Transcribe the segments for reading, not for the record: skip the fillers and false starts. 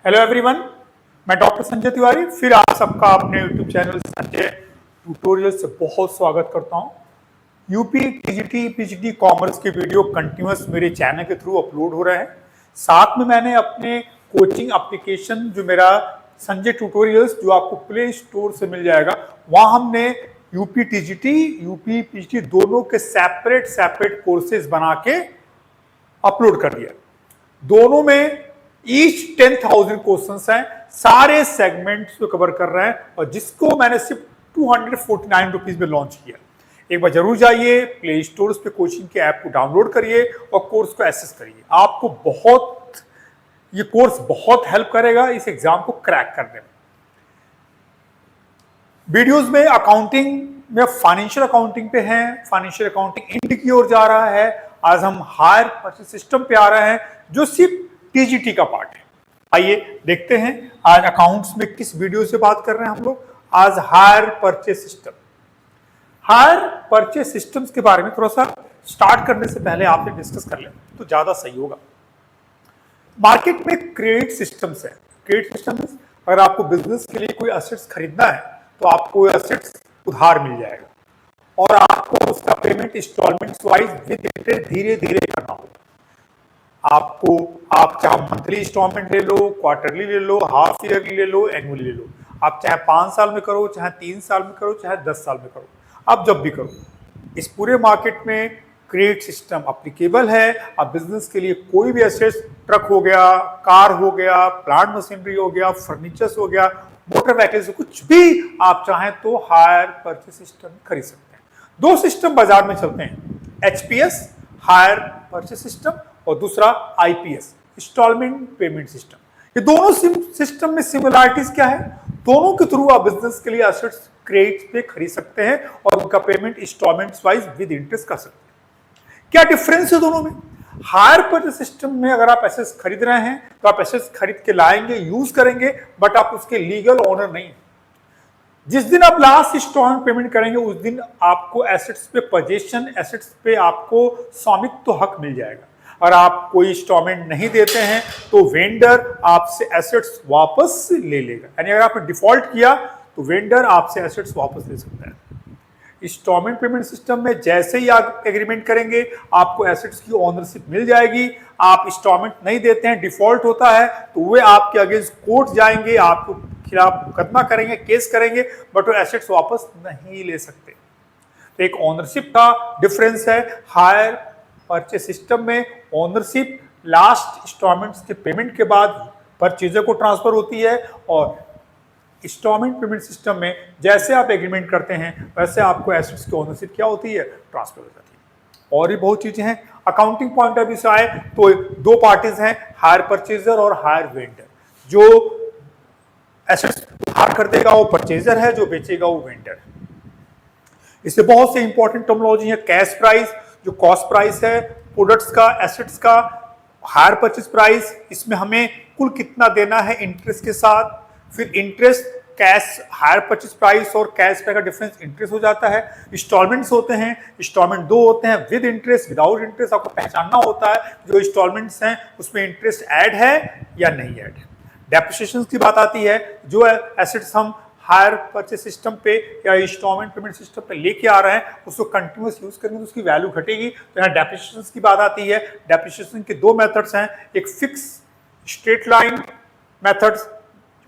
Hello everyone, मैं doctor Sanjay Tiwari फिर आप सबका अपने यूट्यूब चैनल संजय ट्यूटोरियल से बहुत स्वागत करता हूं। यूपी टीजीटी पीजीटी कॉमर्स के वीडियो कंटिन्यूअस मेरे चैनल के थ्रू अपलोड हो रहे हैं। साथ में मैंने अपने कोचिंग एप्लीकेशन जो मेरा संजय ट्यूटोरियल्स जो आपको प्ले स्टोर से मिल जाएगा, वहां हमने यूपी टीजीटी यूपी पीजीटी दोनों के सेपरेट कोर्सेज बना के अपलोड कर दिया। दोनों में ईच 10,000 क्वेश्चंस हैं, सारे सेगमेंट्स को कवर कर रहे हैं और जिसको मैंने सिर्फ 249 रुपीज में लॉन्च किया। एक बार जरूर जाइए प्ले स्टोर पे कोचिंग के ऐप को डाउनलोड करिए और कोर्स को एक्सेस करिए। आपको ये कोर्स बहुत हेल्प करेगा इस एग्जाम को क्रैक करने में। वीडियोस में अकाउंटिंग में फाइनेंशियल अकाउंटिंग पे हैं, फाइनेंशियल अकाउंटिंग इंड की ओर जा रहा है। आज हम हायर परचेज सिस्टम पे आ रहे हैं जो सिर्फ टीजीटी का पार्ट है। आइए देखते हैं आज अकाउंट्स में किस वीडियो से बात कर रहे हैं हम लोग। आज हायर परचेज सिस्टम्स के बारे में थोड़ा सा स्टार्ट करने से पहले आपसे डिस्कस कर लें तो ज्यादा सही होगा। मार्केट में क्रेडिट सिस्टम्स है। क्रेडिट सिस्टम अगर आपको बिजनेस के लिए कोई एसेट्स खरीदना है तो आपको एसेट्स उधार मिल जाएगा और आपको उसका payment instalments wise with interest धीरे धीरे करना होगा। आप चाहे मंथली इंस्टॉलमेंट ले लो, क्वार्टरली ले लो, हाफ ईयरली ले लो, एनुअली ले लो। आप चाहे 5 साल में करो, चाहे 3 साल में करो, चाहे 10 साल में करो, आप जब भी करो। इस पूरे मार्केट में क्रेडिट सिस्टम अप्लीकेबल है। आप बिजनेस के लिए कोई भी एसेट्स, ट्रक हो गया, कार हो गया, प्लांट मशीनरी हो गया, फर्नीचर्स हो गया, मोटर व्हीकल्स, कुछ भी आप चाहें तो हायर परचेज सिस्टम खरीद सकते हैं। 2 सिस्टम बाजार में चलते हैं, एचपीएस हायर परचेज सिस्टम और दूसरा आईपीएस इंस्टॉलमेंट पेमेंट सिस्टम। ये दोनों सिस्टम में सिमिलरिटीज क्या है? दोनों के थ्रू आप बिजनेस के लिए एसेट्स क्रेडिट पे खरीद सकते हैं और उनका payment instalments wise with interest कर सकते हैं। क्या डिफरेंस है दोनों में? हायर परचेज सिस्टम में अगर आप एसेट्स खरीद रहे हैं तो आप एसेट्स खरीद के लाएंगे, यूज करेंगे, बट आप उसके लीगल ओनर नहीं। जिस दिन आप लास्ट इंस्टॉलमेंट पेमेंट करेंगे उस दिन आपको एसेट्स पे पोजीशन, एसेट्स पे आपको स्वामित्व हक मिल जाएगा। और आप कोई इंस्टॉलमेंट नहीं देते हैं तो वेंडर आपसे एसेट्स वापस ले लेगा। यानी अगर आपने डिफॉल्ट किया तो वेंडर आपसे एसेट्स वापस ले सकता है। इंस्टॉलमेंट पेमेंट सिस्टम में जैसे ही आप एग्रीमेंट करेंगे आपको एसेट्स की ओनरशिप मिल जाएगी। आप इंस्टॉलमेंट नहीं देते हैं, डिफॉल्ट होता है तो वे आपके अगेंस्ट कोर्ट जाएंगे, आपको खिलाफ मुकदमा करेंगे, केस करेंगे, बट वो एसेट्स वापस नहीं ले सकते। तो एक ओनरशिप का डिफरेंस है। हायर परचेज सिस्टम में ओनरशिप लास्ट इंस्टॉलमेंट्स के पेमेंट के बाद परचेजर को ट्रांसफर होती है और इंस्टॉलमेंट पेमेंट सिस्टम में जैसे आप एग्रीमेंट करते हैं वैसे आपको एसेट्स की ओनरशिप क्या होती है? ट्रांसफर हो जाती है। और भी बहुत चीजें हैं। अकाउंटिंग पॉइंट ऑफ व्यू से आए तो 2 पार्टीज हैं, हायर परचेजर और हायर वेंडर। जो एसेट्स उधार कर देगा वो परचेजर है, जो बेचेगा वो वेंडर है। इससे बहुत से इंपॉर्टेंट टर्मिनोलॉजी है। कैश प्राइस जो कॉस्ट प्राइस है प्रोडक्ट्स का, एसेट्स का, हायर परचेज प्राइस, इसमें हमें कुल कितना देना है इंटरेस्ट के साथ, फिर interest, cash, hire purchase price और कैश प्राइस का डिफरेंस इंटरेस्ट हो जाता है। इंस्टॉलमेंट्स होते हैं, इंस्टॉलमेंट 2 होते हैं, विद इंटरेस्ट, विदाउट इंटरेस्ट। आपको पहचानना होता है जो इंस्टॉलमेंट्स हैं उसमें इंटरेस्ट ऐड है या नहीं ऐड है। डेप्रिसिएशन की बात आती है, जो एसेट्स हम हायर परचेज सिस्टम पे या इंस्टॉलमेंट पेमेंट सिस्टम पे लेके आ रहे हैं उसको कंटिन्यूअस यूज करेंगे तो उसकी वैल्यू घटेगी। तो यहाँ डेप्रिसिएशन की बात आती है। डेप्रिसिएशन के 2 मेथड्स हैं, एक fix straight line methods,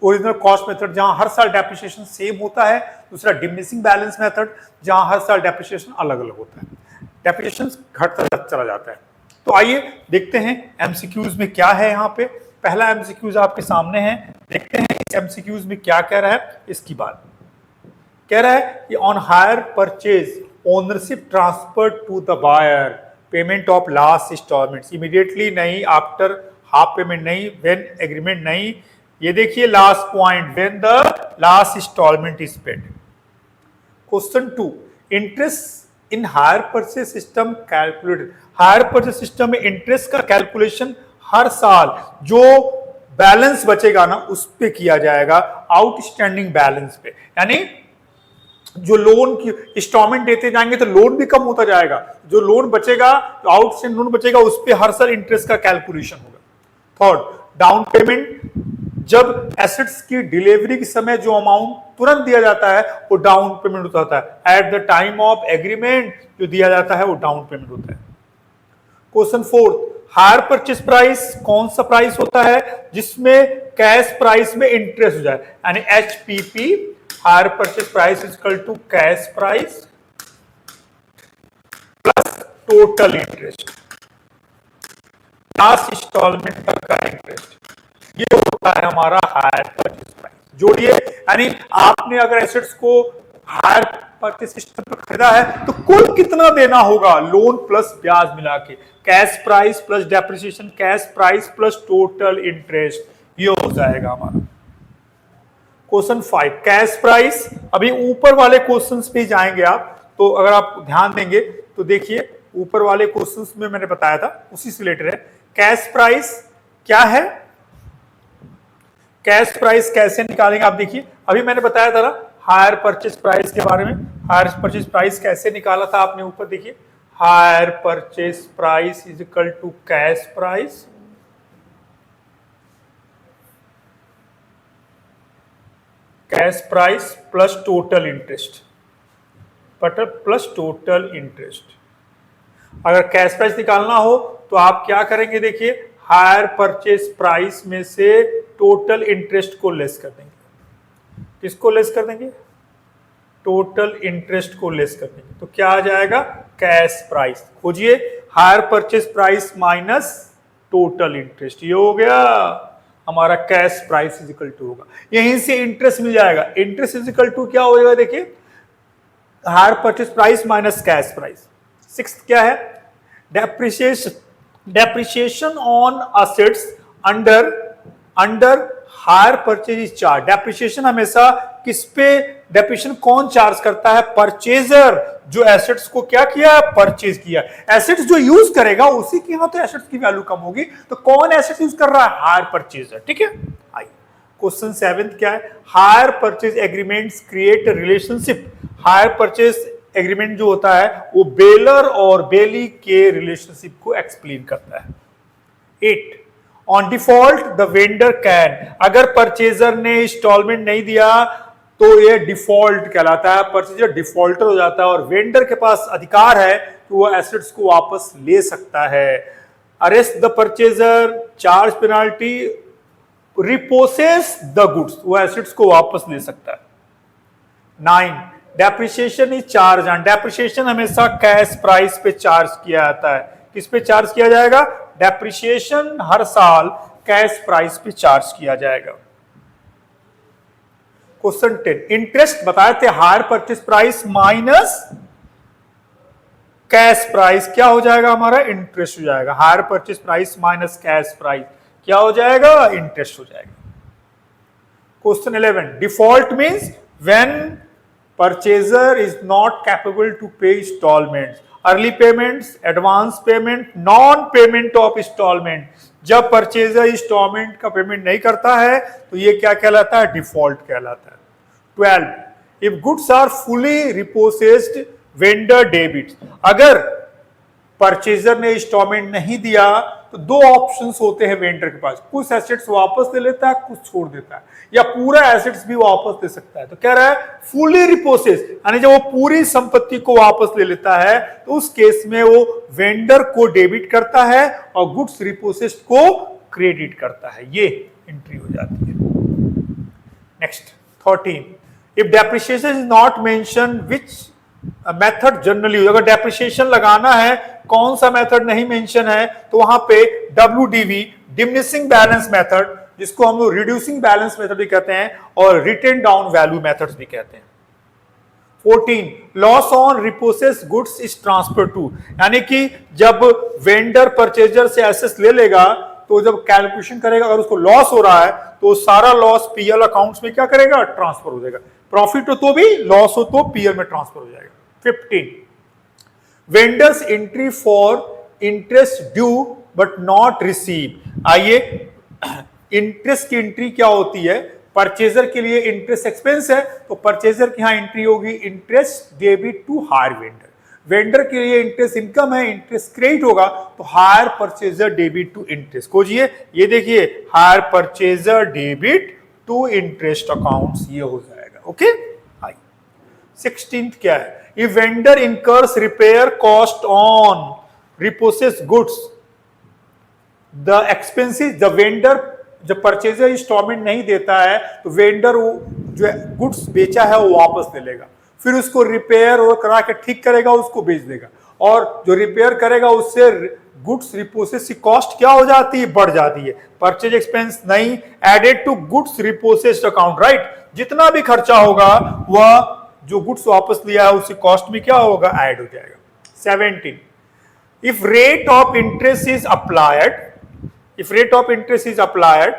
original cost method जहां हर साल डेप्रिसिएशन सेम होता है, दूसरा डिमिनिशिंग बैलेंस मेथड जहां हर साल डेप्रिसिएशन अलग अलग होता है, डेप्रिसिएशन घटता चला जाता है। तो आइए देखते हैं एमसीक्यूज में क्या है। यहाँ पे पहला एमसीक्यूज आपके सामने है, देखते हैं इस एमसीक्यूज में क्या कह रहा है। इसकी बात कह रहा है कि on hire purchase ownership transfer to the buyer, payment of last instalments immediately नहीं, आफ्टर हाफ पेमेंट नहीं, व्हेन एग्रीमेंट नहीं। ये देखिए last point, when the last instalment is paid. Question 2, interest in hire purchase system calculated. Hire purchase system में interest का calculation हर साल जो बैलेंस बचेगा ना उस पे किया जाएगा, आउटस्टैंडिंग बैलेंस पे। यानी जो लोन की इंस्टॉलमेंट देते जाएंगे तो लोन भी कम होता जाएगा, जो लोन बचेगा, जो आउटस्टैंडिंग लोन बचेगा उस पे हर साल इंटरेस्ट का कैलकुलेशन होगा। थर्ड, डाउन पेमेंट जब एसेट्स की डिलीवरी के समय जो अमाउंट तुरंत दिया जाता है वो डाउन पेमेंट होता है। At the time of agreement जो दिया जाता है वो डाउन पेमेंट होता है। क्वेश्चन 4, हायर परचेस प्राइस कौन सा प्राइस होता है जिसमें कैश प्राइस में इंटरेस्ट हो जाए, यानी HPP hire purchase price is equal to cash price plus total interest, last instalment तक का इंटरेस्ट, ये होता है हमारा हायर परचेस प्राइस। जोड़िए, यानी आपने अगर एसेट्स को हायर परचेस सिस्टम पर खरीदा है तो कुल कितना देना होगा, लोन प्लस ब्याज मिला के, cash price plus depreciation, cash price plus total interest, ये हो जाएगा हमारा। Question 5, cash price. अभी ऊपर वाले क्वेश्चंस पे जाएंगे आप, तो अगर आप ध्यान देंगे तो देखिए ऊपर वाले क्वेश्चंस में मैंने बताया था उसी से रिलेटेड है। कैश प्राइस क्या है, कैश प्राइस कैसे निकालेंगे आप देखिए, अभी मैंने बताया था ना हायर परचेस प्राइस के बारे में। हायर परचेस प्राइस कैसे निकाला था आपने, ऊपर देखिए, hire purchase price is equal to cash price plus total interest, plus total interest. अगर कैश प्राइस निकालना हो तो आप क्या करेंगे, देखिए हायर परचेस प्राइस में से टोटल इंटरेस्ट को लेस कर देंगे। किसको लेस कर देंगे, टोटल इंटरेस्ट को लेस कर देंगे, तो क्या आ जाएगा, कैश प्राइस। खोजिए, hire purchase price minus total interest, ये हो गया हमारा cash price is equal to होगा, यहीं से इंटरेस्ट मिल जाएगा। इंटरेस्ट इज इक्वल टू क्या हो जाएगा, देखिए hire purchase price minus cash price. 6th क्या है, depreciation on assets under hire purchase charge. Depreciation हमेशा किस पे, डेप्रिसिएशन कौन चार्ज करता है, परचेजर, जो एसेट्स को क्या किया, परचेज किया। एसेट्स जो यूज करेगा उसी की यहां तो एसेट्स की वैल्यू कम होगी, तो कौन एसेट्स यूज कर रहा है, हायर परचेजर। ठीक है, आइए क्वेश्चन 7 क्या है, hire purchase agreements create relationship. Hire purchase agreement जो होता है वो बेलर और बेली के रिलेशनशिप को एक्सप्लेन करता है। 8, on default the vendor can, अगर परचेजर ने इंस्टॉलमेंट नहीं दिया तो ये डिफॉल्ट कहलाता है, परचेजर डिफॉल्टर हो जाता है और वेंडर के पास अधिकार है कि वो एसेट्स को वापस ले सकता है। Arrest the purchaser, charge penalty, repossess the goods, वो एसेट्स को वापस ले सकता है। 9, depreciation is charge on, depreciation हमेशा कैश प्राइस पे चार्ज किया जाता है। किस पे चार्ज किया जाएगा, डेप्रिसिएशन हर साल कैश प्राइस पे चार्ज किया जाएगा। क्वेश्चन 10, इंटरेस्ट बताए थे higher purchase price minus cash price, क्या हो जाएगा हमारा, इंटरेस्ट हो जाएगा। Higher purchase price minus cash price क्या हो जाएगा, इंटरेस्ट हो जाएगा। Question 11, default means when purchaser is not capable to pay installments, early payments, advance payment, non payment of installment। जब परचेजर इंस्टॉलमेंट का पेमेंट नहीं करता है तो ये क्या कहलाता है, डिफॉल्ट कहलाता है। 12, if goods are fully repossessed vendor debits, अगर परचेजर ने इंस्टॉलमेंट नहीं दिया तो दो ऑप्शंस होते हैं वेंडर के पास, कुछ एसेट्स वापस ले लेता है, कुछ छोड़ देता है, या पूरा एसेट्स भी वापस दे सकता है। तो कह रहा है फुली रिपोसेस, यानी जब वो पूरी संपत्ति को वापस ले लेता है तो उस केस में वो वेंडर को डेबिट करता है और गुड्स रिपोसेस्ड को क्रेडिट करता है, ये एंट्री हो जाती है। Next 13, if depreciation is not mention which method generally, अगर डेप्रिसिएशन लगाना है कौन सा मेथड नहीं मेंशन है तो वहां पे WDV डिमिनिशिंग बैलेंस मेथड, जिसको हम लोग रिड्यूसिंग बैलेंस मेथड भी कहते हैं और रिटन डाउन वैल्यू मेथड्स भी कहते हैं। 14, loss on repossess goods is transfer to, यानी कि जब वेंडर परचेजर से एसेट्स ले लेगा तो जब कैलकुलेशन करेगा अगर उसको लॉस हो रहा है तो सारा लॉस पीएल अकाउंट्स में क्या करेगा, ट्रांसफर हो जाएगा। प्रॉफिट हो तो भी, लॉस हो तो पीएल में ट्रांसफर हो जाएगा। 15, vendors entry for interest due but not receive. आइए, इंटरेस्ट की एंट्री क्या होती है, परचेजर के लिए इंटरेस्ट एक्सपेंस है तो परचेजर की यहां एंट्री होगी interest debit to hire vendor. Vendor के लिए इंटरेस्ट इनकम है, इंटरेस्ट क्रेडिट होगा, तो hire purchaser debit to interest. खोजिए, ये देखिए hire purchaser debit to interest accounts, ये हो जाएगा। ओके, 16th क्या है? If vendor incurs repair cost on repossess goods, the expenses, the vendor, जब परचेजर इंस्टॉलमेंट नहीं देता है तो वेंडर वो जो गुड्स बेचा है वो वापस ले लेगा, फिर उसको रिपेयर और करा के ठीक करेगा, उसको बेच देगा, और जो रिपेयर करेगा उससे गुड्स रिपोसेस की कॉस्ट क्या हो जाती है? बढ़ जाती है। परचेज एक्सपेंस नहीं, added to goods repossess account, right? जितना भी खर्चा होगा वह जो गुड्स वापस लिया है उसकी कॉस्ट में क्या होगा? ऐड हो जाएगा। 17, if rate of interest is applied, if rate of interest is applied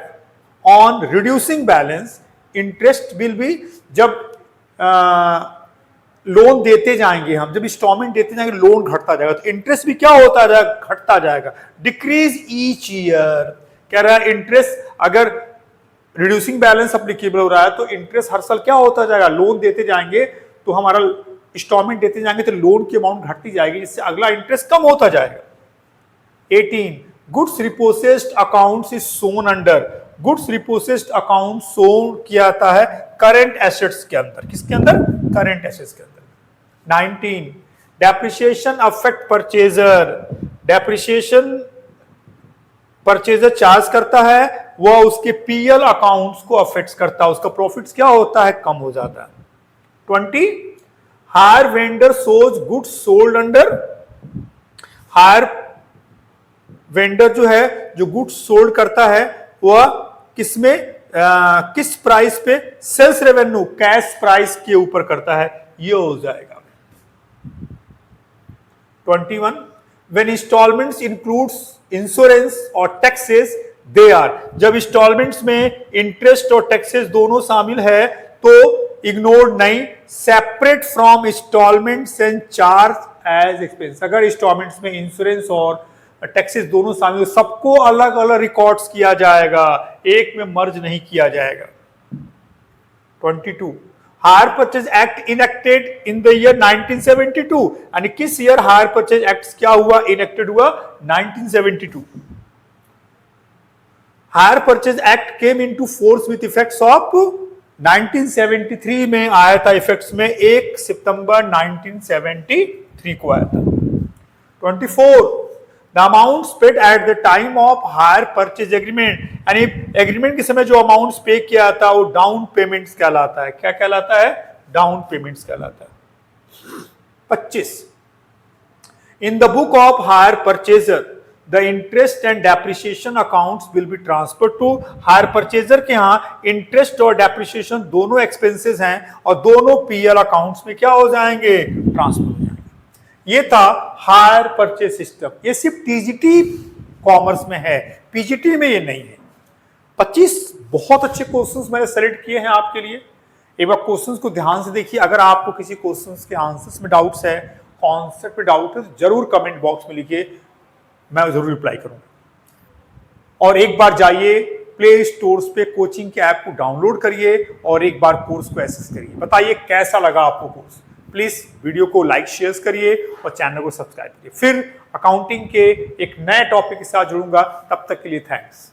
on reducing balance, interest will be, जब लोन देते जाएंगे हम, जब इंस्टॉलमेंट देते जाएंगे लोन घटता जाएगा, तो इंटरेस्ट भी क्या होता जाएगा? घटता जाएगा। डिक्रीज ईच ईयर, कह रहा है इंटरेस्ट अगर रिड्यूसिंग बैलेंस अप्लीकेबल हो रहा है तो इंटरेस्ट हर साल क्या होता जाएगा? लोन देते जाएंगे तो हमारा इंस्टॉलमेंट देते जाएंगे तो लोन की अमाउंट घटती जाएगी, जिससे अगला इंटरेस्ट कम होता जाएगा। 18, goods repossessed accounts is shown under, goods repossessed account shown किया जाता है करंट एसेट्स के अंदर। किसके अंदर? करंट एसेट्स के अंदर। 19, depreciation affect purchaser, depreciation purchaser charge करता है, वह उसके पीएल अकाउंट्स को अफेक्ट करता है, उसका प्रॉफिट्स क्या होता है? कम हो जाता है। 20, hire vendor shows goods sold under, hire vendor जो है जो गुड्स सोल्ड करता है वह किसमें किस प्राइस पे? सेल्स रेवेन्यू, कैश प्राइस के ऊपर करता है, ये हो जाएगा। 21, व्हेन इंस्टॉलमेंट्स इंक्लूड्स इंश्योरेंस और टैक्सेस दे आर, जब इंस्टॉलमेंट्स में इंटरेस्ट और टैक्सेस दोनों शामिल है तो इग्नोर्ड नहीं, separate from instalments and charge as expense. अगर इंस्टॉलमेंट्स में इंश्योरेंस और टैक्सेस दोनों शामिल, सबको अलग अलग रिकॉर्ड्स किया जाएगा, एक में मर्ज नहीं किया जाएगा। 22, hire purchase act enacted in the year 1972, यानी किस ईयर हायर परचेज एक्ट क्या हुआ? इनेक्टेड हुआ 1972। Hire purchase act came into force with effects of 1973 में आया था, इफेक्ट्स में 1 सितंबर 1973 को आया था। 24, The amounts paid at the time of hire purchase agreement, यानी एग्रीमेंट के समय जो अमाउंट्स पे किया था वो डाउन पेमेंट्स कहलाता है। क्या कहलाता है? डाउन पेमेंट्स कहलाता है। 25, in the book of hire purchaser the interest and depreciation accounts will be transfer to, hire purchaser के यहाँ इंटरेस्ट और डेप्रिसिएशन दोनों एक्सपेंसेस हैं और दोनों पीएल अकाउंट्स में क्या हो जाएंगे? ट्रांसफर हो जाएंगे। ये था हायर परचेज सिस्टम। ये सिर्फ टीजीटी कॉमर्स में है, पीजीटी में ये नहीं है। 25 बहुत अच्छे क्वेश्चंस मैंने सेलेक्ट किए हैं आपके लिए। एक बार क्वेश्चंस को ध्यान से देखिए। अगर आपको किसी क्वेश्चंस के आंसर्स में डाउट्स है, कॉन्सेप्ट में डाउट है, तो जरूर कमेंट बॉक्स में लिखिए, मैं जरूर रिप्लाई करूंगा। और एक बार जाइए प्ले स्टोर्स पे कोचिंग के ऐप को डाउनलोड करिए और एक बार कोर्स को एक्सेस करिए। बताइए कैसा लगा आपको कोर्स। प्लीज वीडियो को लाइक शेयर करिए और चैनल को सब्सक्राइब करिए। फिर अकाउंटिंग के एक नए टॉपिक के साथ जुड़ूंगा, तब तक के लिए थैंक्स।